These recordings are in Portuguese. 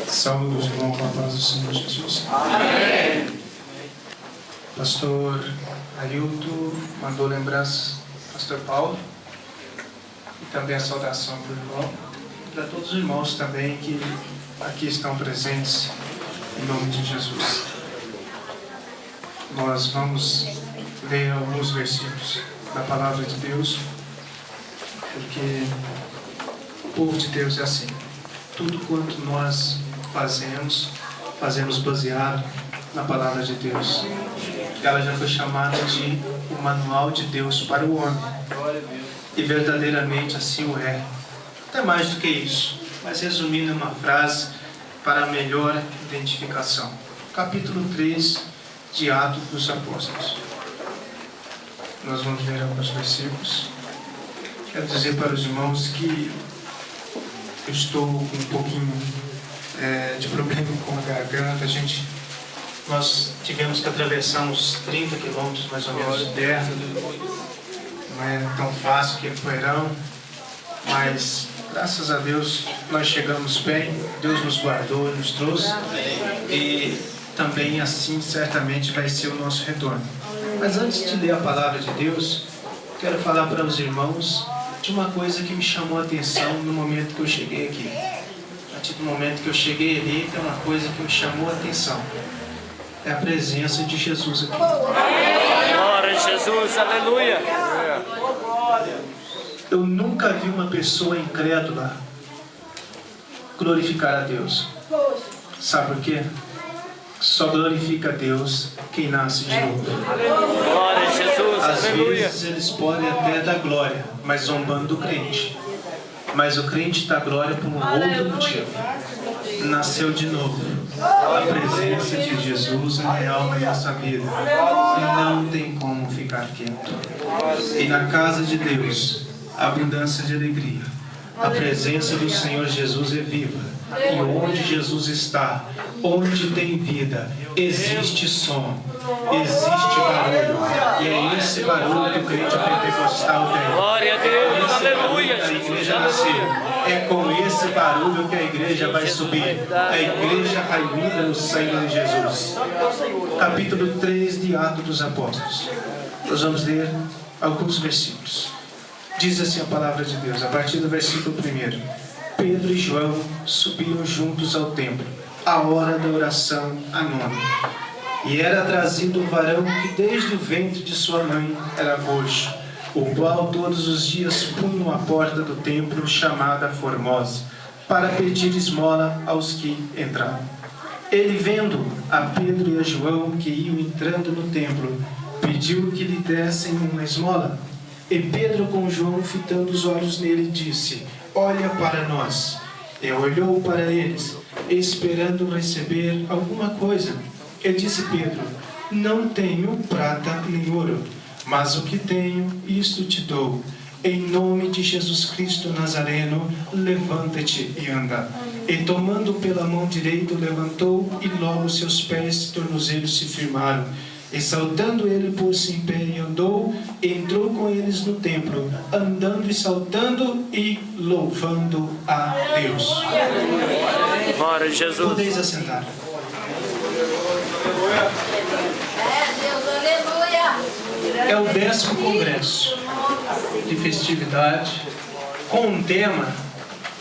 Saúde os irmãos com a paz do Senhor Jesus. Amém. Pastor Ailton mandou lembranças do Pastor Paulo e também a saudação para o irmão, para todos os irmãos também que aqui estão presentes, em nome de Jesus. Nós vamos ler alguns versículos da palavra de Deus, porque o povo de Deus é assim. Tudo quanto nós fazemos baseado na palavra de Deus. Ela já foi chamada de o manual de Deus para o homem. E verdadeiramente assim o é. Até mais do que isso, mas resumindo em uma frase para melhor identificação. Capítulo 3 de Atos dos Apóstolos. Nós vamos ler alguns versículos. Quero dizer para os irmãos que eu estou com um pouquinho de problema com a garganta. Nós tivemos que atravessar uns 30 quilômetros mais ou menos de terra. Não é tão fácil que poeirão, mas graças a Deus nós chegamos bem. Deus nos guardou e nos trouxe, e também assim certamente vai ser o nosso retorno. Mas antes de ler a palavra de Deus, quero falar para os irmãos de uma coisa que me chamou a atenção no momento que eu cheguei aqui. A partir do momento que eu cheguei ali, tem uma coisa que me chamou a atenção. É a presença de Jesus aqui. Glória a Jesus, aleluia. Eu nunca vi uma pessoa incrédula glorificar a Deus. Sabe por quê? Só glorifica a Deus quem nasce de novo. Glória a Jesus, Às aleluia. vezes eles podem até dar glória, mas zombando do crente. Mas o crente dá glória por um outro motivo. Nasceu de novo. A presença de Jesus é real na nossa vida. E não tem como ficar quieto. E na casa de Deus, a abundância de alegria. A presença do Senhor Jesus é viva. E onde Jesus está, onde tem vida, existe som, existe barulho. E é esse barulho que o crente pentecostal tem. Glória a Deus, Esse aleluia, barulho que a Jesus, igreja nasceu. aleluia. É com esse barulho que a igreja vai subir. A igreja rainha no sangue de Jesus. Capítulo 3 de Atos dos Apóstolos. Nós vamos ler alguns versículos. Diz assim a palavra de Deus, a partir do versículo 1. Pedro e João subiram juntos ao templo, à hora da oração à nona. E era trazido um varão que desde o ventre de sua mãe era coxo, o qual todos os dias punham à porta do templo, chamada Formosa, para pedir esmola aos que entravam. Ele, vendo a Pedro e a João que iam entrando no templo, pediu que lhe dessem uma esmola. E Pedro, com João fitando os olhos nele, disse: olha para nós. E olhou para eles, esperando receber alguma coisa. E disse Pedro: não tenho prata nem ouro, mas o que tenho, isto te dou. Em nome de Jesus Cristo Nazareno, levanta-te e anda. E tomando pela mão direita, levantou, e logo seus pés e tornozelos se firmaram. E saltando ele, pôs-se em pé e andou, e entrou com eles no templo, andando e saltando e louvando a Deus. Glória a Jesus. Podeis assentar. É o 10º congresso de festividade com o tema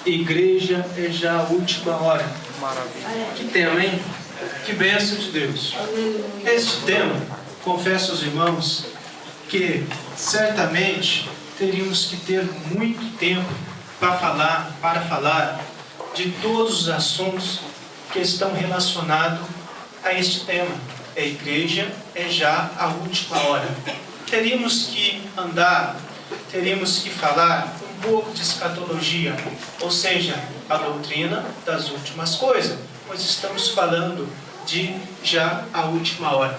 Igreja é já a última hora. Que tema, hein? Que bênção de Deus. Este tema, confesso aos irmãos, que certamente teríamos que ter muito tempo para falar de todos os assuntos que estão relacionados a este tema. A igreja é já a última hora. Teríamos que falar um pouco de escatologia, ou seja, a doutrina das últimas coisas, pois estamos falando de já a última hora.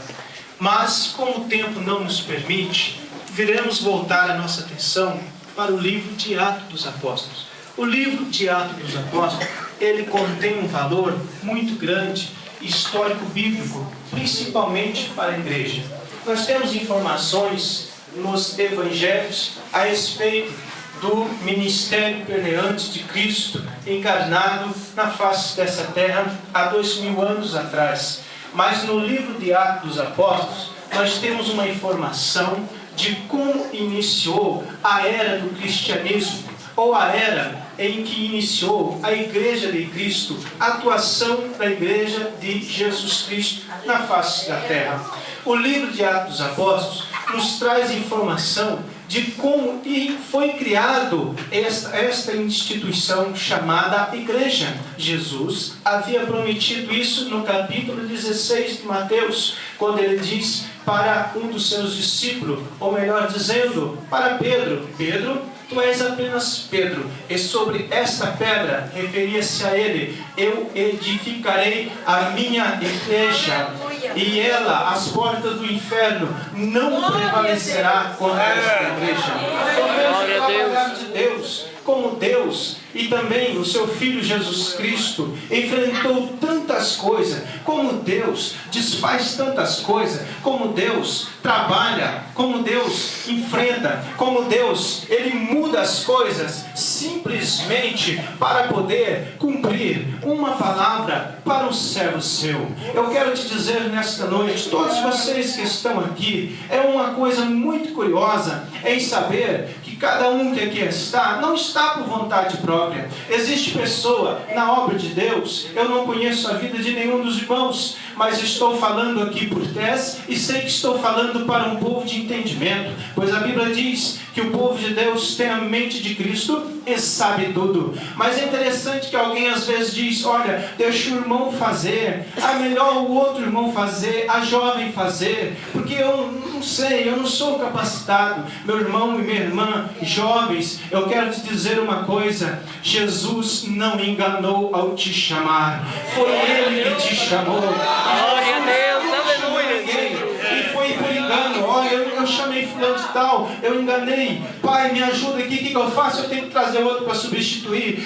Mas, como o tempo não nos permite, viremos voltar a nossa atenção para o livro de Atos dos Apóstolos. O livro de Atos dos Apóstolos, ele contém um valor muito grande, histórico bíblico, principalmente para a igreja. Nós temos informações nos evangelhos a respeito do ministério permeante de Cristo encarnado na face dessa terra há 2000 anos atrás. Mas no livro de Atos dos Apóstolos, nós temos uma informação de como iniciou a era do cristianismo, ou a era em que iniciou a Igreja de Cristo, a atuação da Igreja de Jesus Cristo na face da terra. O livro de Atos dos Apóstolos nos traz informação de como foi criado esta instituição chamada Igreja. Jesus havia prometido isso no capítulo 16 de Mateus, quando ele diz para um dos seus discípulos, ou melhor dizendo, para Pedro: Pedro, tu és apenas Pedro, e sobre esta pedra, referia-se a ele, eu edificarei a minha igreja, e ela, as portas do inferno, não prevalecerá contra esta igreja. Glória a Deus. De Deus, como Deus e também o seu Filho Jesus Cristo enfrentou tantas coisas, como Deus desfaz tantas coisas, como Deus trabalha, como Deus enfrenta, como Deus, Ele muda as coisas simplesmente para poder cumprir uma palavra para um servo seu. Eu quero te dizer nesta noite, todos vocês que estão aqui, é uma coisa muito curiosa em saber que cada um que aqui está, não está por vontade própria. Existe pessoa na obra de Deus, eu não conheço a vida de nenhum dos irmãos, mas estou falando aqui por tese e sei que estou falando para um povo de entendimento, pois a Bíblia diz que o povo de Deus tem a mente de Cristo e sabe tudo. Mas é interessante que alguém às vezes diz: olha, deixa o irmão fazer, é melhor o outro irmão fazer, a jovem fazer, porque eu não sei, eu não sou capacitado. Meu irmão e minha irmã, jovens, eu quero te dizer uma coisa: Jesus não enganou ao te chamar, foi Ele que te chamou. Glória a Deus, aleluia. E foi por engano. Olha, eu chamei fulano de tal, eu enganei. Pai, me ajuda aqui, o que eu faço? Eu tenho que trazer outro para substituir.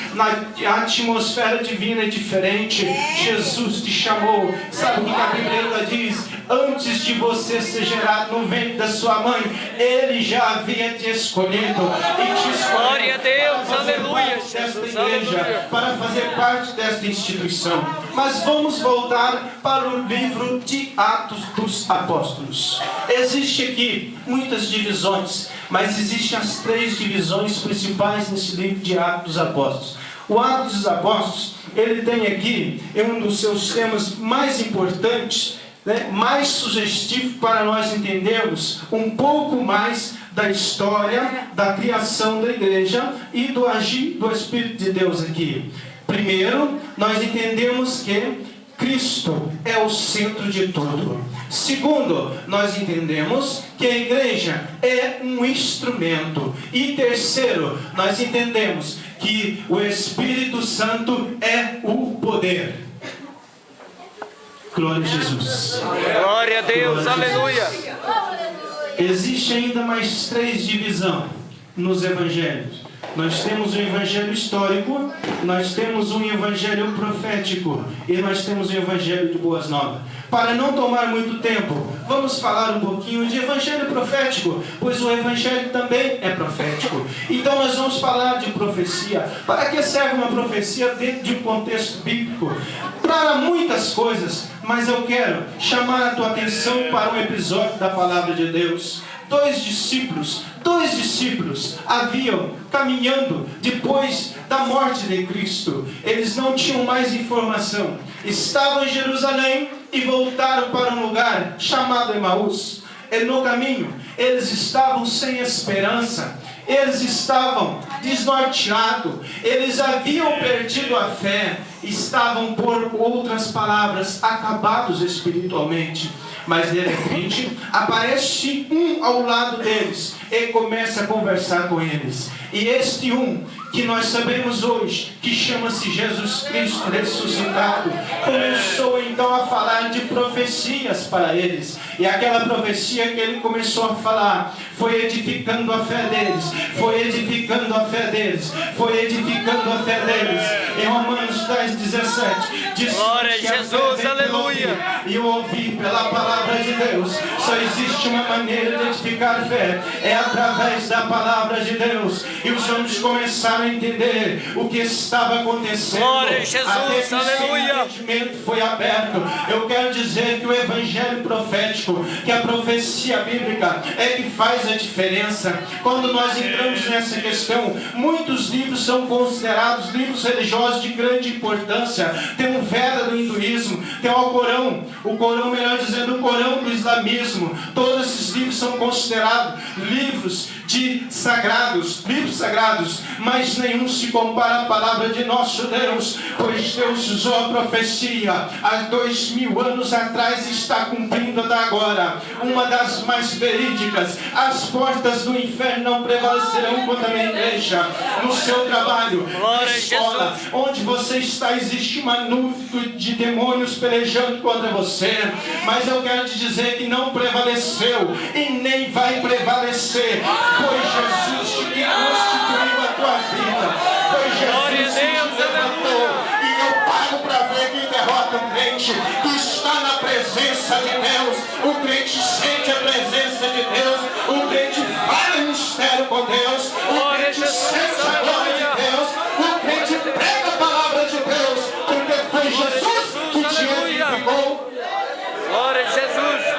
A atmosfera divina é diferente. Jesus te chamou. Sabe o que a Bíblia diz? Antes de você ser gerado no ventre da sua mãe, Ele já havia te escolhido e te escolheu. Glória a Deus, aleluia. Desta igreja, para fazer parte desta instituição. Mas vamos voltar para o livro de Atos dos Apóstolos. Existe aqui muitas divisões, mas existem as 3 divisões principais nesse livro de Atos dos Apóstolos. O Atos dos Apóstolos, ele tem aqui um dos seus temas mais importantes, mais sugestivo para nós entendermos um pouco mais da história da criação da igreja e do agir do Espírito de Deus aqui. Primeiro, nós entendemos que Cristo é o centro de tudo. Segundo, nós entendemos que a igreja é um instrumento. E terceiro, nós entendemos que o Espírito Santo é o poder. Glória a Jesus. Glória a Deus, aleluia. Existe ainda mais 3 divisões nos evangelhos. Nós temos um evangelho histórico, nós temos um evangelho profético e nós temos um evangelho de boas novas. Para não tomar muito tempo, vamos falar um pouquinho de evangelho profético, pois o evangelho também é profético. Então nós vamos falar de profecia. Para que serve uma profecia dentro de um contexto bíblico? Para muitas coisas, mas eu quero chamar a tua atenção para um episódio da palavra de Deus. Dois discípulos haviam caminhando depois da morte de Cristo. Eles não tinham mais informação. Estavam em Jerusalém e voltaram para um lugar chamado Emaús. E no caminho, eles estavam sem esperança. Eles estavam desnorteados. Eles haviam perdido a fé. Estavam, por outras palavras, acabados espiritualmente. Mas de repente aparece um ao lado deles e começa a conversar com eles. E este um que nós sabemos hoje, que chama-se Jesus Cristo ressuscitado, começou então a falar de profecias para eles. E aquela profecia que ele começou a falar foi edificando a fé deles, foi edificando a fé deles, foi edificando a fé deles. Em Romanos 10:17 diz: glória a Jesus, aleluia. E o ouvir pela palavra de Deus. Só existe uma maneira de edificar fé, é através da palavra de Deus. E os homens começaram a entender o que estava acontecendo. Glória a Jesus, até que aleluia. o entendimento foi aberto. Eu quero dizer que o evangelho profético, que a profecia bíblica é que faz a diferença. Quando nós entramos nessa questão, muitos livros são considerados livros religiosos de grande importância. Tem o Veda do hinduísmo, tem o Corão, melhor dizendo, o Corão do islamismo. Todos esses livros são considerados livros livros sagrados, mas nenhum se compara à palavra de nosso Deus, pois Deus usou a profecia há 2000 anos atrás e está cumprindo até agora. Uma das mais verídicas: as portas do inferno não prevalecerão contra a minha igreja. No seu trabalho, na escola, onde você está, existe uma nuvem de demônios pelejando contra você, mas eu quero te dizer que não prevaleceu e nem vai prevalecer. Foi Jesus que constituiu a tua vida, foi Jesus que te levantou. E eu pago para ver quem derrota o crente que está na presença de Deus. O crente sente a presença de Deus, o crente fala em mistério com Deus, o crente sente a glória de Deus, o crente prega a palavra de Deus, porque foi Jesus que te edificou. Glória a Jesus.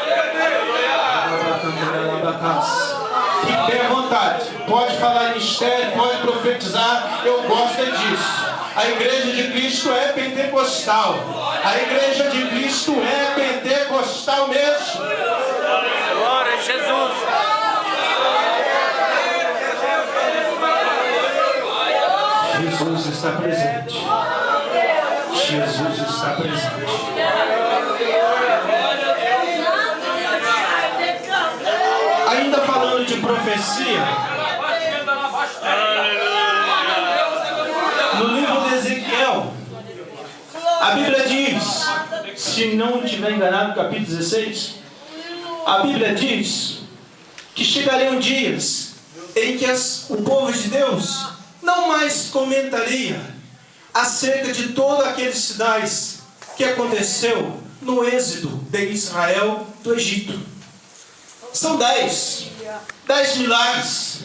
Fique à vontade, pode falar em mistério, pode profetizar, eu gosto é disso. A igreja de Cristo é pentecostal, a igreja de Cristo é pentecostal mesmo. Glória a Jesus. Jesus está presente. Jesus está presente. Ainda falando de profecia, no livro de Ezequiel, a Bíblia diz, se não estiver enganado, capítulo 16, a Bíblia diz que chegariam dias em que o povo de Deus não mais comentaria acerca de todos aqueles sinais que aconteceu no êxodo de Israel do Egito. São 10 milagres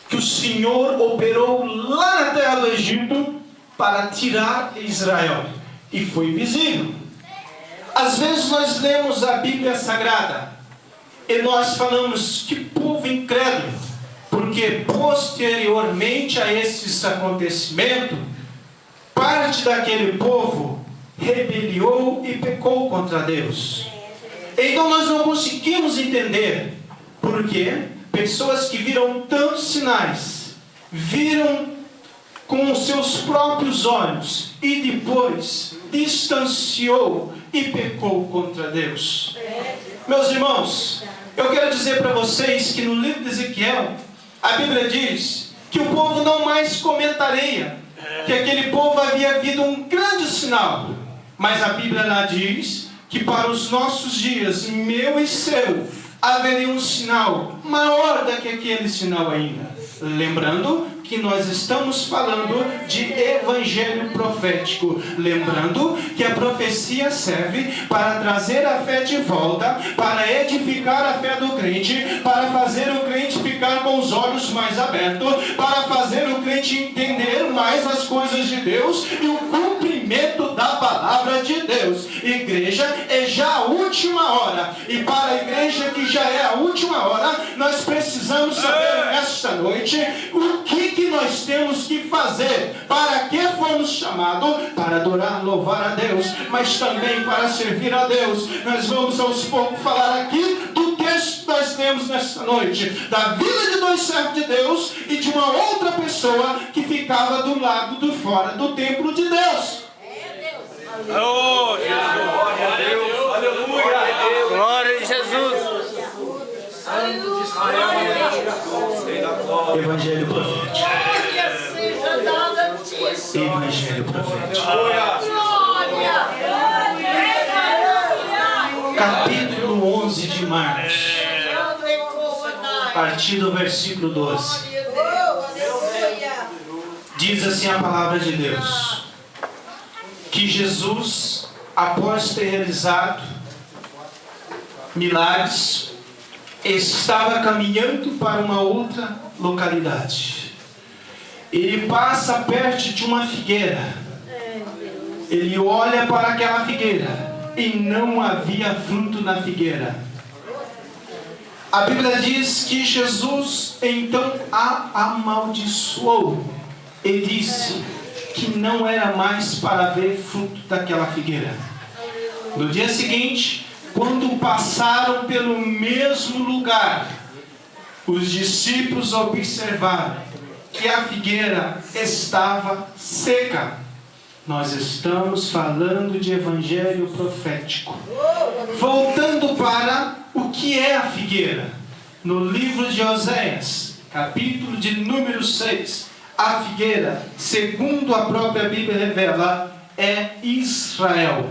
que o Senhor operou lá na terra do Egito para tirar Israel, e foi visível. Às vezes nós lemos a Bíblia Sagrada e nós falamos: que povo incrédulo, porque posteriormente a esses acontecimentos, parte daquele povo rebeliou e pecou contra Deus. Então nós não conseguimos entender porque pessoas que viram tantos sinais, viram com os seus próprios olhos e depois distanciou e pecou contra Deus. Meus irmãos, eu quero dizer para vocês que no livro de Ezequiel, a Bíblia diz que o povo não mais comentaria que aquele povo havia havido um grande sinal, mas a Bíblia lá diz que para os nossos dias, meu e seu, haveria um sinal maior do que aquele sinal ainda. Lembrando que nós estamos falando de evangelho profético. Lembrando que a profecia serve para trazer a fé de volta, para edificar a fé do crente, para fazer o crente ficar com os olhos mais abertos, para fazer o crente entender mais as coisas de Deus e o cumprimento da palavra de Deus. Igreja, é já a última hora, e para a igreja que já é a última hora, nós precisamos saber nesta noite o que nós temos que fazer, para que fomos chamados, para adorar, louvar a Deus, mas também para servir a Deus. Nós vamos aos poucos falar aqui do texto que nós temos nesta noite, da vida de dois servos de Deus e de uma outra pessoa que ficava do lado de fora do templo de Deus. Oh, Jesus. Glória a Deus. Aleluia. Glória a Jesus. Evangelho profético. Evangelho profético. Capítulo 11 de Marcos, a partir do versículo 12. Diz assim a palavra de Deus: que Jesus, após ter realizado milagres, estava caminhando para uma outra localidade. Ele passa perto de uma figueira. Ele olha para aquela figueira e não havia fruto na figueira. A Bíblia diz que Jesus então a amaldiçoou e disse que não era mais para ver fruto daquela figueira. No dia seguinte, quando passaram pelo mesmo lugar, os discípulos observaram que a figueira estava seca. Nós estamos falando de evangelho profético. Voltando para o que é a figueira. No livro de Oséias, capítulo de número 6, a figueira, segundo a própria Bíblia revela, é Israel.